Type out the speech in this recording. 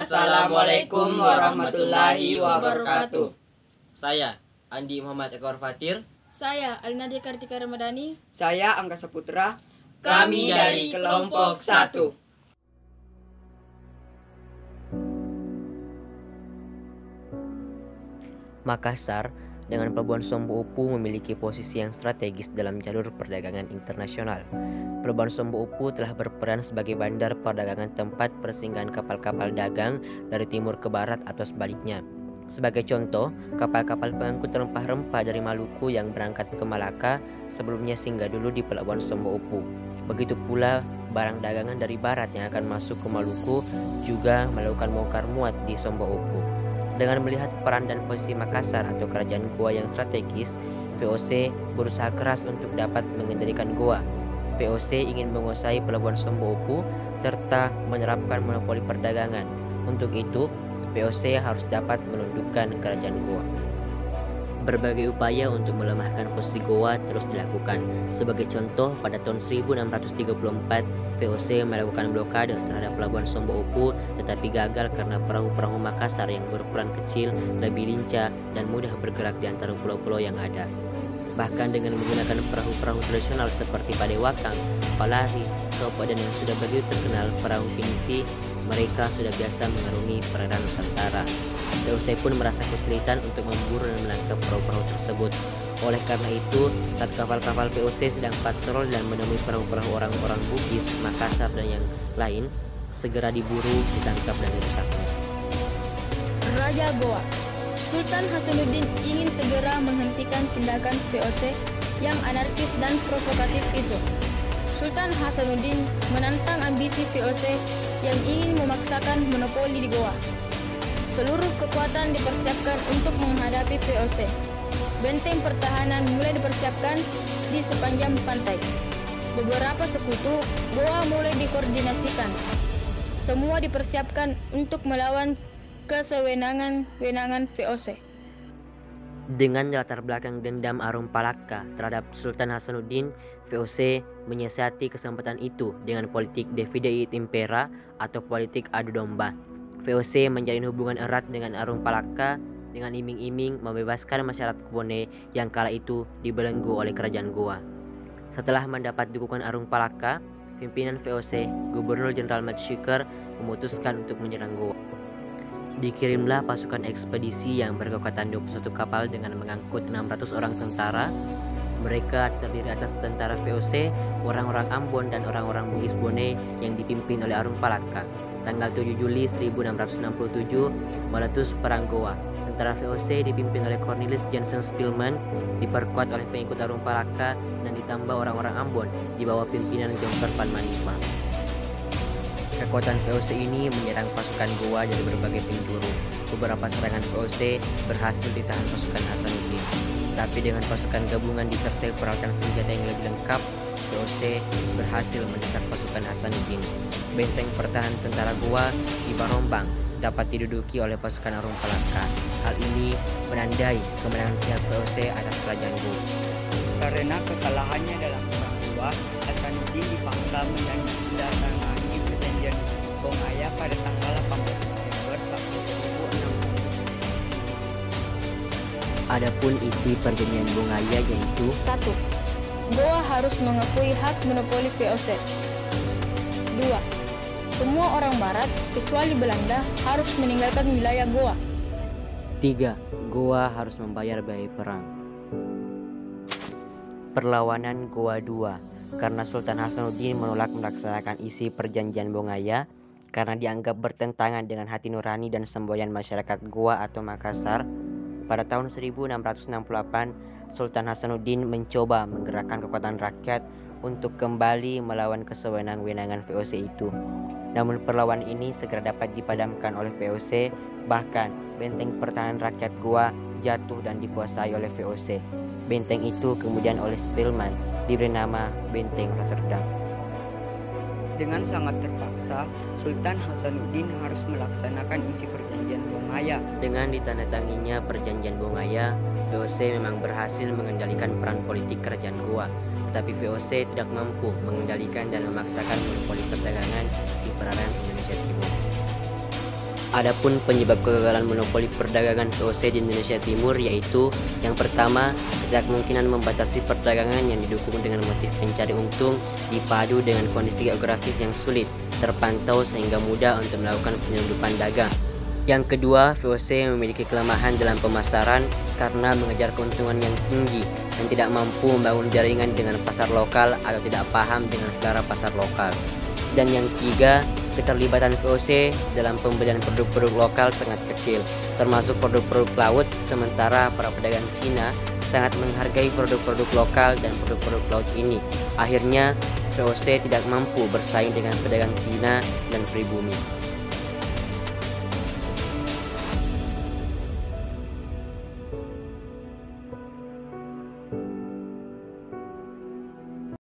Assalamualaikum warahmatullahi wabarakatuh. Saya Andi Muhammad Ekor Fatir. Saya Alinadia Kartika Ramadhani. Saya Angga Saputra. Kami dari kelompok 1. Makassar dengan Pelabuhan Sombo Upu memiliki posisi yang strategis dalam jalur perdagangan internasional. Pelabuhan Sombo Upu telah berperan sebagai bandar perdagangan tempat persinggahan kapal-kapal dagang dari timur ke barat atau sebaliknya. Sebagai contoh, kapal-kapal pengangkut rempah-rempah dari Maluku yang berangkat ke Malaka sebelumnya singgah dulu di Pelabuhan Sombo Upu. Begitu pula barang dagangan dari barat yang akan masuk ke Maluku juga melakukan bongkar muat di Sombo Upu. Dengan melihat peran dan posisi Makassar atau kerajaan Goa yang strategis, VOC berusaha keras untuk dapat mengendalikan Goa. VOC ingin menguasai Pelabuhan Sombo Upu serta menerapkan monopoli perdagangan. Untuk itu, VOC harus dapat menundukkan kerajaan Goa. Berbagai upaya untuk melemahkan posisi Goa terus dilakukan. Sebagai contoh, pada tahun 1634, VOC melakukan blokade terhadap Pelabuhan Sombo Upu, tetapi gagal karena perahu-perahu Makassar yang berukuran kecil, lebih lincah, dan mudah bergerak di antara pulau-pulau yang ada. Bahkan dengan menggunakan perahu-perahu tradisional seperti Padewakang, Palari, Sopo, dan yang sudah begitu terkenal perahu pinisi, mereka sudah biasa mengarungi perairan Nusantara. VOC pun merasa kesulitan untuk memburu dan menangkap perahu-perahu tersebut. Oleh karena itu, saat kapal-kapal VOC sedang patrol dan menemui perahu-perahu orang-orang Bugis, Makassar, dan yang lain, segera diburu, ditangkap, dan dirusaknya. Raja Goa Sultan Hasanuddin ingin segera menghentikan tindakan VOC yang anarkis dan provokatif itu. Sultan Hasanuddin menantang ambisi VOC yang ingin memaksakan monopoli di Goa. Seluruh kekuatan dipersiapkan untuk menghadapi VOC. Benteng pertahanan mulai dipersiapkan di sepanjang pantai. Beberapa sekutu Goa mulai dikoordinasikan. Semua dipersiapkan untuk melawan kesewenangan VOC. Dengan latar belakang dendam Arum Palaka terhadap Sultan Hasanuddin, VOC menyiasati kesempatan itu dengan politik divide et impera atau politik adu domba. VOC menjalin hubungan erat dengan Arum Palaka dengan iming-iming membebaskan masyarakat Bone yang kala itu dibelenggu oleh kerajaan Goa. Setelah mendapat dukungan Arum Palaka, pimpinan VOC, Gubernur Jenderal Matshiker, memutuskan untuk menyerang Goa. Dikirimlah pasukan ekspedisi yang berkekuatan 21 kapal dengan mengangkut 600 orang tentara. Mereka terdiri atas tentara VOC, orang-orang Ambon, dan orang-orang Bugis Bone yang dipimpin oleh Arum Palaka. Tanggal 7 Juli 1667 meletus Perang Goa. Tentara VOC dipimpin oleh Cornelis Jensen Spilman, diperkuat oleh pengikut Arum Palaka, dan ditambah orang-orang Ambon di bawah pimpinan Jongker Panmanipa. Kekuatan VOC ini menyerang pasukan Goa dari berbagai penjuru. Beberapa serangan VOC berhasil ditahan pasukan Hasanuddin. Tapi dengan pasukan gabungan disertai peralatan senjata yang lebih lengkap, VOC berhasil mendesak pasukan Hasanuddin. Benteng pertahanan tentara Goa di Barombang dapat diduduki oleh pasukan Arum Palaka. Hal ini menandai kemenangan pihak VOC atas kerajaan Goa. Karena kekalahannya dalam Perang Goa, Hasanuddin dipaksa menandatangani perjanjian Bongaya pada tanggal 18 November tahun 1600. Adapun isi perjanjian Bongaya yaitu 1. Goa harus mengakui hak monopoli VOC. 2. Semua orang barat kecuali Belanda harus meninggalkan wilayah Goa. 3. Goa harus membayar biaya perang. Perlawanan Goa II. Karena Sultan Hasanuddin menolak melaksanakan isi perjanjian Bongaya karena dianggap bertentangan dengan hati nurani dan semboyan masyarakat Goa atau Makassar, pada tahun 1668 Sultan Hasanuddin mencoba menggerakkan kekuatan rakyat untuk kembali melawan kesewenang-wenangan VOC itu. Namun perlawanan ini segera dapat dipadamkan oleh VOC, bahkan benteng pertahanan rakyat Goa jatuh dan dikuasai oleh VOC. Benteng itu kemudian oleh Spilman diberi nama Benteng Rotterdam. Dengan sangat terpaksa, Sultan Hasanuddin harus melaksanakan isi perjanjian Bongaya. Dengan ditandatanginya perjanjian Bongaya, VOC memang berhasil mengendalikan peran politik kerajaan Goa, tetapi VOC tidak mampu mengendalikan dan memaksakan monopoli perdagangan di perairan Indonesia Timur. Adapun penyebab kegagalan monopoli perdagangan VOC di Indonesia Timur yaitu yang pertama, kemungkinan membatasi perdagangan yang didukung dengan motif mencari untung dipadu dengan kondisi geografis yang sulit terpantau sehingga mudah untuk melakukan penyelundupan dagang. Yang kedua, VOC memiliki kelemahan dalam pemasaran karena mengejar keuntungan yang tinggi dan tidak mampu membangun jaringan dengan pasar lokal atau tidak paham dengan selera pasar lokal. Dan yang ketiga, keterlibatan VOC dalam pembelian produk-produk lokal sangat kecil, termasuk produk-produk laut, sementara para pedagang Cina sangat menghargai produk-produk lokal dan produk-produk laut ini. Akhirnya, VOC tidak mampu bersaing dengan pedagang Cina dan pribumi.